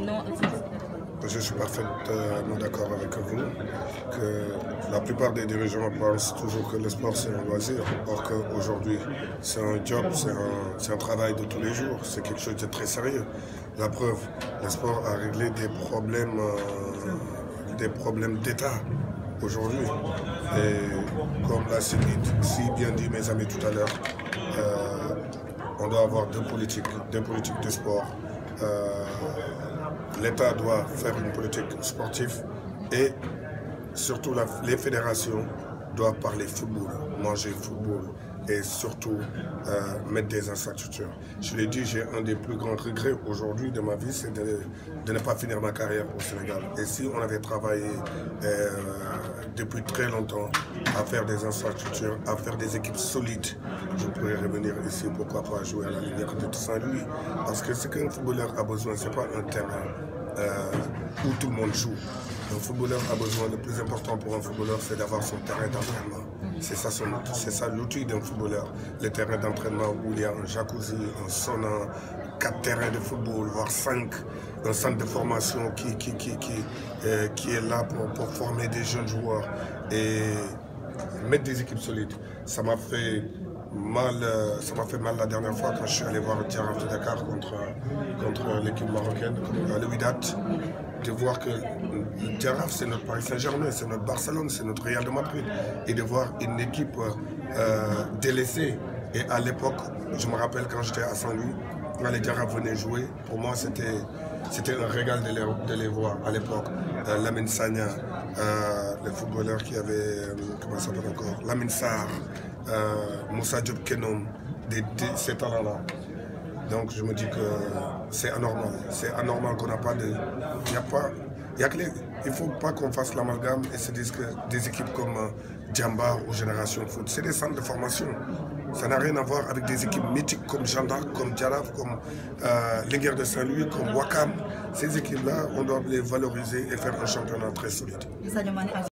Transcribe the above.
non. Je suis parfaitement d'accord avec vous que la plupart des dirigeants pensent toujours que le sport c'est un loisir, or qu'aujourd'hui c'est un job, c'est un travail de tous les jours, c'est quelque chose de très sérieux. La preuve, le sport a réglé des problèmes d'État aujourd'hui. Et comme l'a si bien dit mes amis tout à l'heure, on doit avoir deux politiques de sport. L'État doit faire une politique sportive et surtout les fédérations doivent parler football, manger football et surtout mettre des infrastructures. Je l'ai dit, j'ai un des plus grands regrets aujourd'hui de ma vie, c'est de ne pas finir ma carrière au Sénégal. Et si on avait travaillé depuis très longtemps à faire des infrastructures, à faire des équipes solides, je pourrais revenir ici, pourquoi pas jouer à la Ligue de Saint-Louis. Parce que ce qu'un footballeur a besoin, ce n'est pas un terrain où tout le monde joue. Un footballeur a besoin, le plus important pour un footballeur, c'est d'avoir son terrain d'entraînement. C'est ça l'outil d'un footballeur. Le terrain d'entraînement où il y a un jacuzzi, un sauna, 4 terrains de football, voire 5, un centre de formation qui est là pour former des jeunes joueurs et mettre des équipes solides. Ça m'a fait mal la dernière fois quand je suis allé voir le Jaraaf de Dakar contre l'équipe marocaine, le Wydad, de voir que le Jaraaf c'est notre Paris Saint-Germain, c'est notre Barcelone, c'est notre Real de Madrid, et de voir une équipe délaissée. Et à l'époque, je me rappelle quand j'étais à Saint-Louis, quand les Jaraaf venaient jouer, pour moi c'était un régal de les voir à l'époque. Lamine Sagna, le footballeur qui avait, comment ça s'appelle encore, Lamine Sarr, Moussa Diop Kenom, ces talents-là. Donc je me dis que c'est anormal qu'on n'a pas de... Il ne faut pas qu'on fasse l'amalgame et se dise que des équipes comme Djamba ou Génération Foot, c'est des centres de formation. Ça n'a rien à voir avec des équipes mythiques comme Jeanne d'Arc, comme Jaraaf, comme Linguère de Saint-Louis, comme Wakam. Ces équipes-là, on doit les valoriser et faire un championnat très solide.